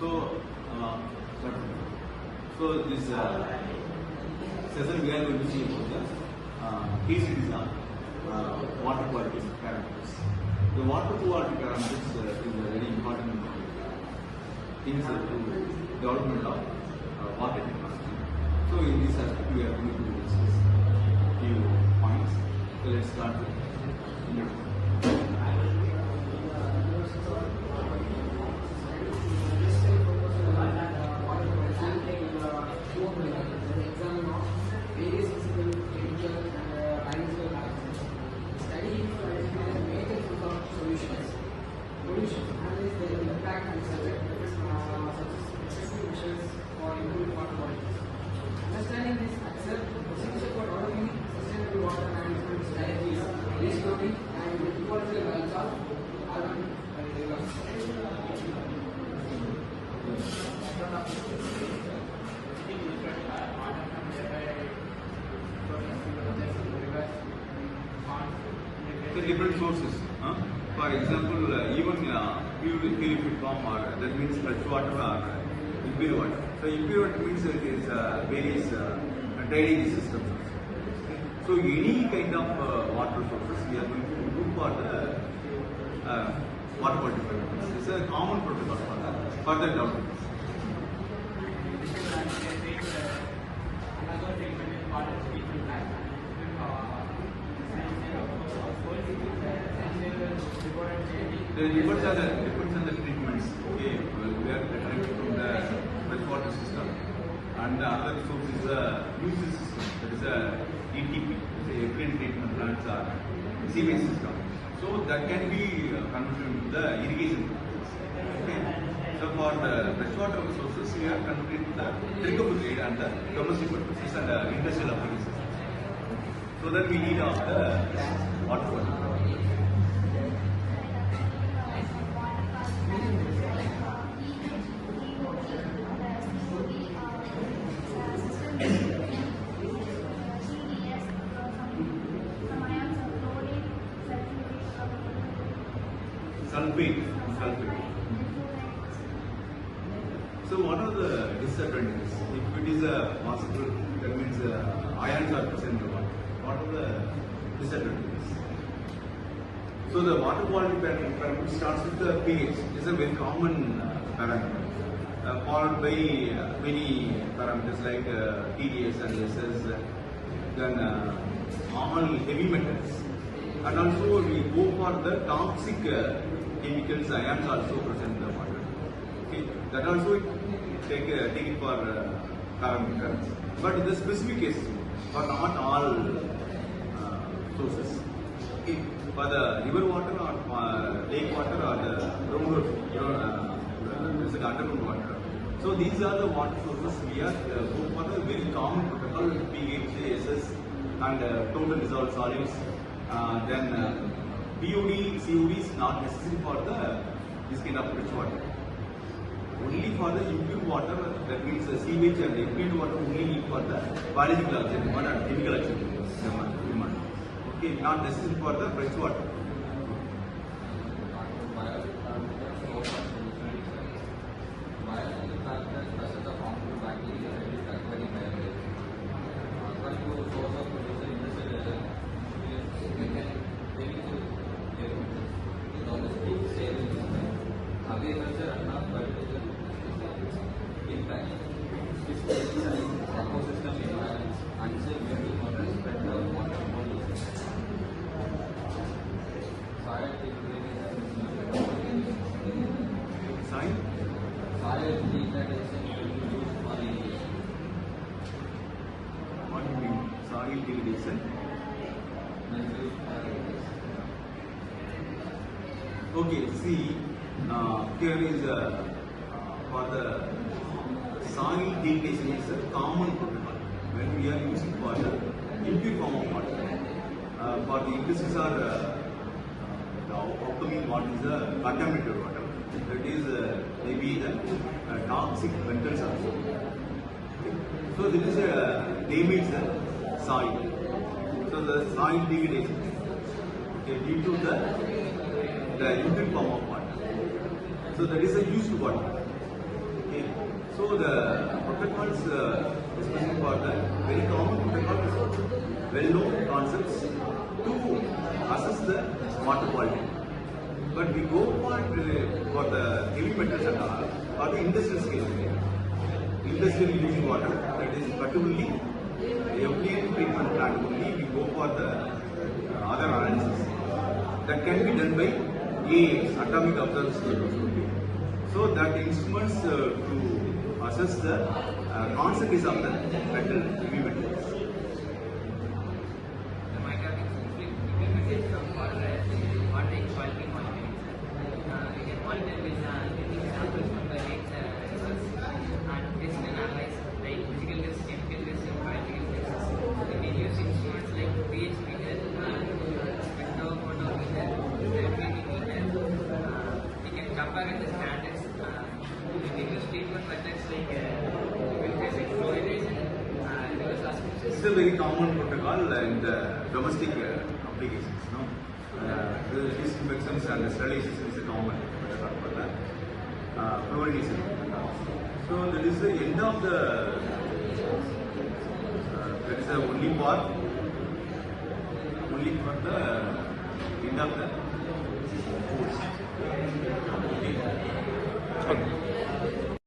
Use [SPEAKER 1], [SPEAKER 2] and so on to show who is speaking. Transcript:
[SPEAKER 1] So, uh, this session we are going to see about the case studies on water quality parameters. The water quality parameters is a very important things to development of water technology. So, in this aspect, we are going to discuss few points. So, let's start with
[SPEAKER 2] understanding this accept procedure for developing sustainable water management strategies, restoring and equality levels of urban
[SPEAKER 1] the different sources. For example, even purified form or that means fresh water or impure water. So impure water means it is various drainage systems. So any kind of water sources we are going to look for the water quality parameters. This is a common protocol for the further development. The depends on the treatments. Okay, we are trying from the freshwater system, and the other source is a usage system. That is a ETP, effluent treatment plants or sewage system. So that can be converted to the irrigation process. Okay. So for the freshwater resources, we are converting the drinkable aid and the domestic purposes and the industrial applications. So that we need of the water quality. Sulfate. So what are the disadvantages? If it is possible, that means ions are present in the water. What are the disadvantages? So the water quality parameter starts with the pH. It is a very common parameter, followed by many parameters like TDS and SS, then normal heavy metals, and also we go for the toxic chemicals, ions also present in the water. Okay, that also take it for parameters. But in the specific cases, for not all sources. Okay, for the river water or lake water or the underground water. So these are the water sources we are go for the very common protocol pH, SS, and total dissolved solids. Then BOD, COD is not necessary for this kind of fresh water. Only for the impure water, that means sewage and impure water only need for the biological oxygen demand and chemical oxygen demand. Okay, not necessary for the fresh water. What do you mean? Soil degradation? Okay, see, here is for the soil degradation is a common protocol when we are using for the impure form of water. For the industries are the upcoming water is the contaminated water. That is maybe the toxic metals also. Okay. So this is damage the soil. So the soil degradation, okay, due to the impure form of water. So that is a used water. Okay. So the protocols, especially for the very common protocols, well-known concepts to assess the water quality. But we go for the heavy metals and all, or the industrial scale. Industrial using water, that is particularly effluent treatment plant only, we go for the other analysis. That can be done by AAS, Atomic Observatory. So that instruments to assess the concentrations of the metal, heavy metals.
[SPEAKER 3] My topic is implementation of water quality monitoring. We can monitor with taking samples from the lakes rivers and test and analyze like physical tests, chemical tests, and biological tests. We can use instruments like pH meter, spectrophotometer, therapeutic meter. We can compare the standards. We can use treatment methods like filtration, fluoridation, reverse osmosis.
[SPEAKER 1] This is a very common protocol in the domestic applications. No? The disinfections and the sterilization is a common protocol for that. Fluoridation. So that is the end of the. That is the only for the end of the course. Okay.